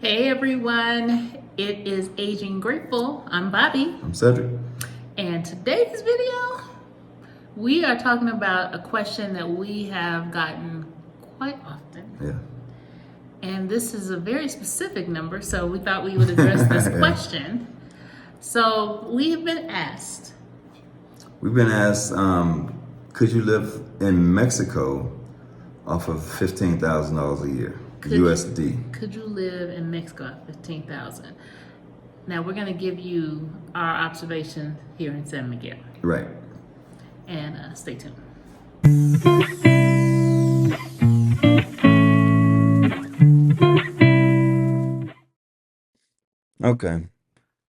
Hey everyone, it is Aging Grateful. I'm Bobby, I'm Cedric. and today's video we are talking about a question that we have gotten quite often. Yeah. And this is a very specific number, so we thought we would address this Yeah. question. So, we've been asked, We've been asked, could you live in Mexico off of $15,000 a year, could you USD? could you live in Mexico at 15,000? Now, we're going to give you our observation here in San Miguel. Right. And stay tuned. Okay.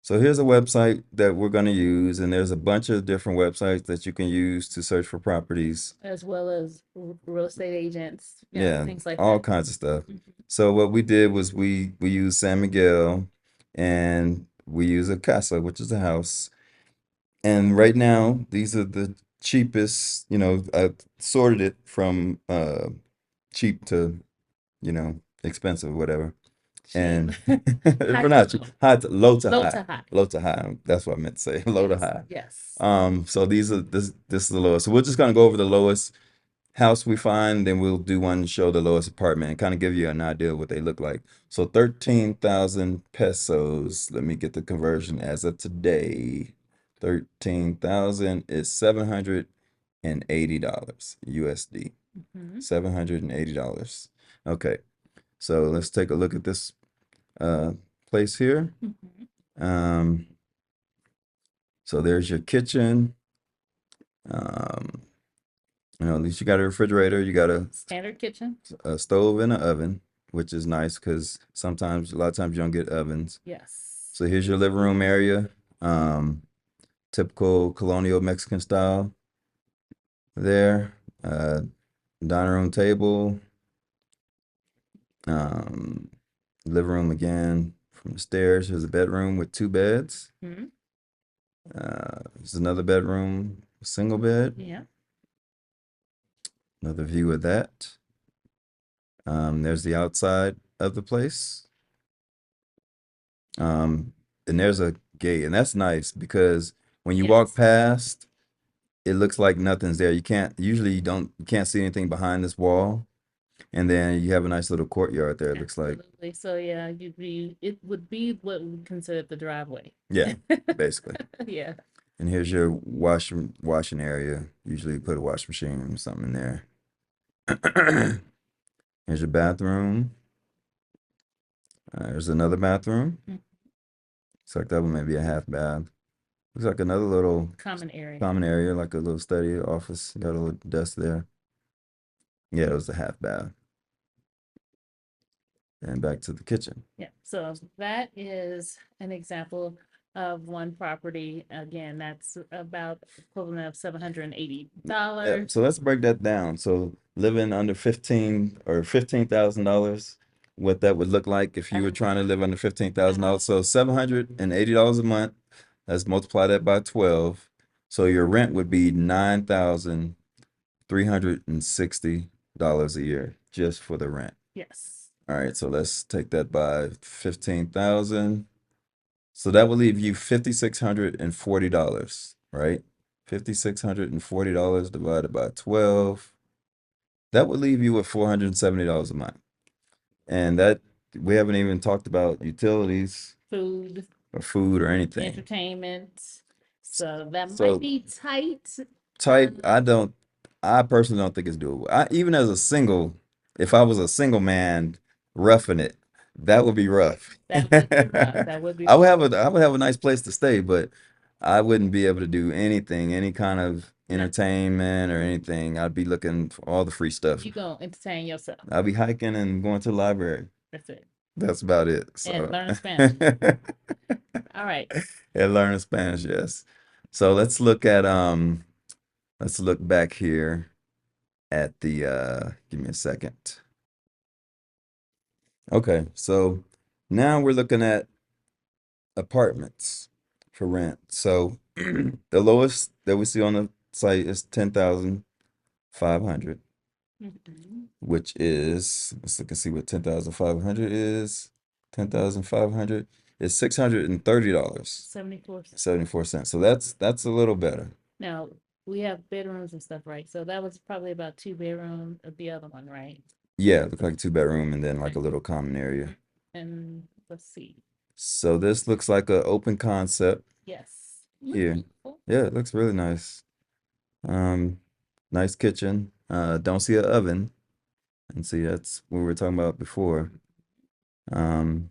So here's a website that we're going to use, and there's a bunch of different websites that you can use to search for properties. As well as real estate agents, Yeah, things like all that. kinds of stuff. Mhm. So what we did was we used San Miguel, and we use a casa, which is a house. And right now, these are the cheapest, I sorted it from cheap to, expensive, whatever. Cheap. And High for to not cheap, low. high to low to Low high. to high. Low to high. That's what I meant to say. Low to Yes. high. Yes. So this is the lowest. So we're just gonna go over the lowest house we find, then we'll do one to show the lowest apartment and kind of give you an idea of what they look like. So 13,000 pesos. Let me get the conversion as of today. 13,000 is $780 USD. Mhm. $780. Okay, so let's take a look at this uh, place here. Mhm. Um, so there's your kitchen. Um, at least you got a refrigerator. You got Standard kitchen. a stove and an oven, which is nice because a lot of times you don't get ovens. Yes. So here's your living room area. Um, Typical colonial Mexican style there. Dining room table. Um, Living room again. From the stairs, here's a bedroom with two beds. Hmm. There's another bedroom, single bed. Yeah. Another view of that. There's the outside of the place. Um, and there's a gate, and that's nice because when you walk Yes. past, it looks like nothing's there. You can't see anything behind this wall. And then you have a nice little courtyard there, it looks like. Absolutely. So yeah, it would be what we consider the driveway. Yeah, basically. Yeah. And here's your washing area. Usually you put a washing machine or something in there. Here's your bathroom. There's another bathroom. Mhm. Looks like that one may be a half bath. Looks like another little Common area. common area, like a little study office. Got a little desk there. Yeah, it was a half bath. And back to the kitchen. Yeah. So that is an example of one property. Again, that's about equivalent of $780. Yeah, so let's break that down. So living under 15,000, what that would look like if you were trying to live under $15,000. So $780 a month. Let's multiply that by 12. So your rent would be $9,360 a year just for the rent. Yes. All right, so let's take that by 15,000. So that will leave you $5,640, right? $5,640 divided by 12. That would leave you with $470 a month. And that we haven't even talked about utilities Food, or food or anything. entertainment. So that So might be tight. tight, I personally don't think it's doable. Even as a single, if I was a single man roughing it, that would be rough. That would be rough. That would be I would have a nice place to stay, but I wouldn't be able to do anything, any kind of no. entertainment or anything. I'd be looking for all the free stuff. You gonna entertain yourself. I'd be hiking and going to the library. That's it. That's about it. And So learn Spanish. All right. and learning Spanish, yes. So let's look back here at the give me a second. Okay, so now we're looking at apartments for rent. So the lowest that we see on the site is 10,500, Mhm. which is let's look and see what 10,500 is. 10,500 is $630. 74 cents. 74 cents. So that's a little better. Now, we have bedrooms and stuff, right? So that was probably about 2 bedroom of the other one, right? Yeah, look like a 2 bedroom and then like a little common area. And let's see. So this looks like an open concept Yes. here. Beautiful. Yeah, it looks really nice. Nice kitchen. Don't see an oven. And see, that's what we were talking about before. Um,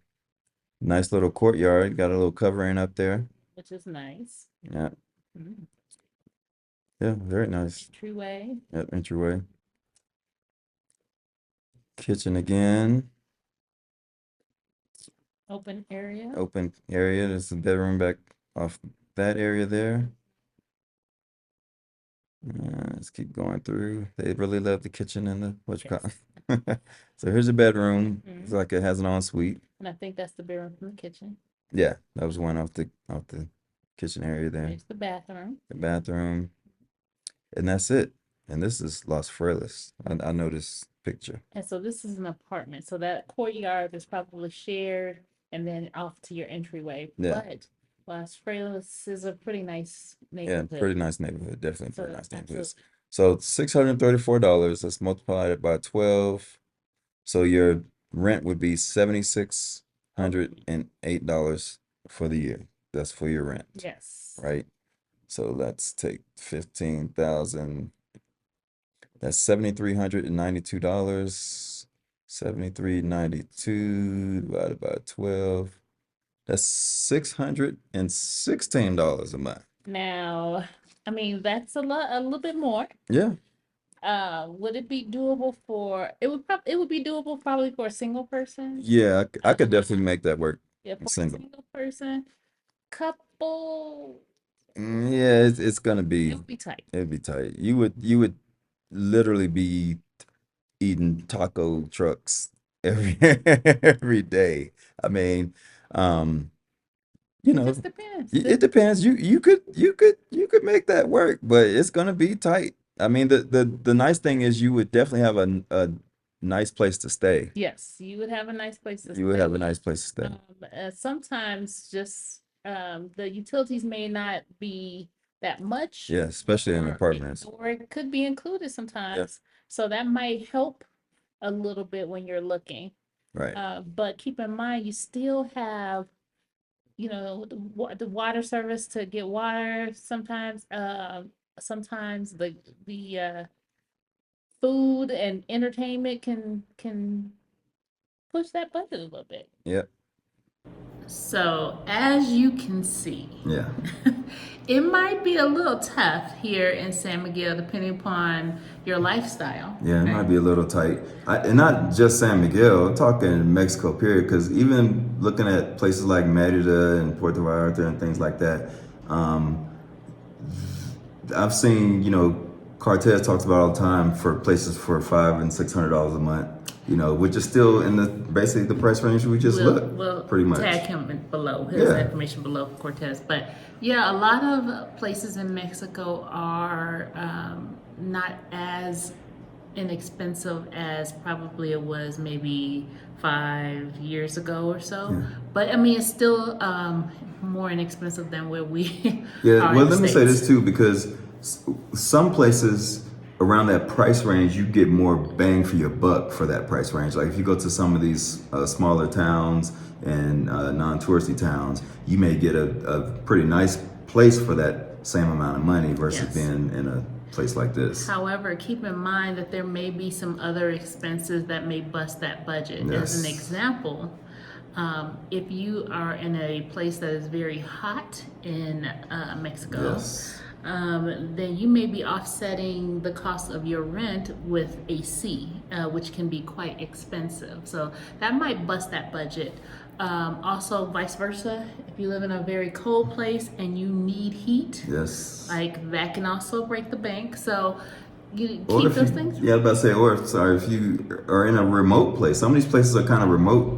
Nice little courtyard. Got a little covering up there. Which is nice. Yeah, Mhm. yeah, very nice. Entryway. Yep, entryway. Kitchen again. Open area. Open area. There's a bedroom back off that area there. Let's keep going through. They really love the kitchen and the what you call. Yes. So here's a bedroom. It's Mhm. like it has an ensuite. And I think that's the bedroom from the kitchen. Yeah, that was one off the kitchen area there. There's the bathroom. The bathroom, and that's it. And this is Los Frailes. I know this picture. And so this is an apartment. So that courtyard is probably shared and then off to your entryway. Yeah. But Las Freitas is a pretty nice Yeah, neighborhood. pretty nice neighborhood. Definitely So pretty nice neighborhood. absolutely. So $634. Let's multiply it by 12. So your rent would be $7,608 for the year. That's for your rent, Yes. right? So let's take 15,000. That's $7,392. 7,392 divided by 12. That's $616 a month. Now, I mean, that's a little bit more. Yeah. Would it be doable for, it would be doable probably for a single person? Yeah, I could definitely make that work. Yeah, for a Single. single person. Couple, Yeah, it's gonna it be would be tight. it'd be tight. You would literally be eating taco trucks every every day. I mean, um, you It know, just depends. it depends. You could make that work, but it's gonna be tight. I mean, the nice thing is you would definitely have a nice place to stay. Yes, you would have a nice place to You would have a stay. nice place to stay. Sometimes just the utilities may not be that much, Yeah, especially in apartments. or it could be included Yeah, sometimes. So that might help a little bit when you're looking. right. But keep in mind, you still have, the water service to get water sometimes. Sometimes the food and entertainment can push that budget a little bit. Yeah, So, as you can see, yeah. it might be a little tough here in San Miguel, depending upon your lifestyle. Yeah, it Okay? might be a little tight. And not just San Miguel, I'm talking Mexico, period. Because even looking at places like Merida and Puerto Vallarta and things like that, um, I've seen, Cortez talks about all the time for places for $500 and $600 a month, which is still in basically the price range we just looked, We'll pretty much. tag him below, his Yeah. information below for Cortez. But yeah, a lot of places in Mexico are not as inexpensive as probably it was maybe 5 years ago or so. Yeah. But I mean, it's still more inexpensive than where we Yeah, are well, in the let me say States. this too, because some places around that price range, you get more bang for your buck for that price range. Like if you go to some of these smaller towns and non-touristy towns, you may get a pretty nice place for that same amount of money versus Yes. being in a place like this. However, keep in mind that there may be some other expenses that may bust that budget. As an Yes. example, if you are in a place that is very hot in Mexico, Yes. then you may be offsetting the cost of your rent with AC, which can be quite expensive. So that might bust that budget. Also, vice versa, if you live in a very cold place and you need heat, Yes. like that can also break the bank. So you Or keep if those you, things. yeah, I was about to say, or sorry, if you are in a remote place, some of these places are kind of remote,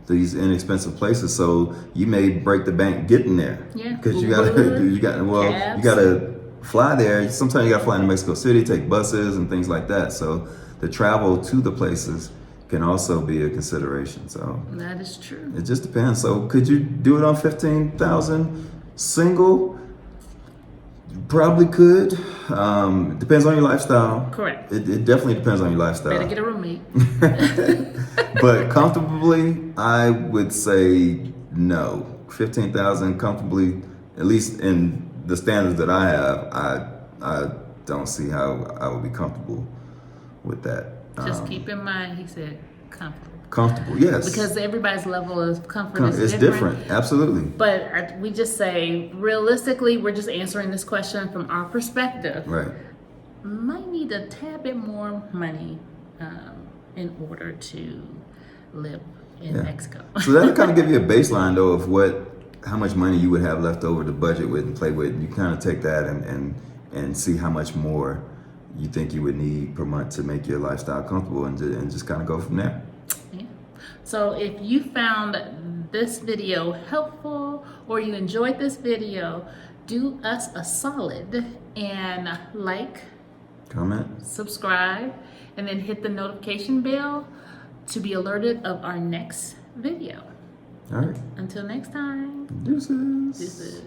these inexpensive places, so you may break the bank getting there. Yeah, Because Uber, you cabs. gotta fly there. Sometimes you gotta fly into Mexico City, take buses and things like that. So the travel to the places can also be a consideration. So That is true. it just depends. So could you do it on 15,000 single? You probably could. Depends on your lifestyle. Correct. It definitely depends on your lifestyle. Better get a roommate. But comfortably, I would say no. 15,000 comfortably, at least in the standards that I have, I don't see how I would be comfortable with that. Just keep in mind, he said comfortable. Comfortable, yes. Because everybody's level of comfort is It's different, absolutely. But we just say, realistically, we're just answering this question from our perspective. Right. Might need a tad bit more money in order to live in Mexico. So that'll kind of give you a baseline, though, of how much money you would have left over to budget with and play with. You kind of take that and see how much more you think you would need per month to make your lifestyle comfortable, and just kind of go from there. Yeah. So if you found this video helpful or you enjoyed this video, do us a solid and like, Comment. subscribe, and then hit the notification bell to be alerted of our next video. All right. Until next time, Deuces. this is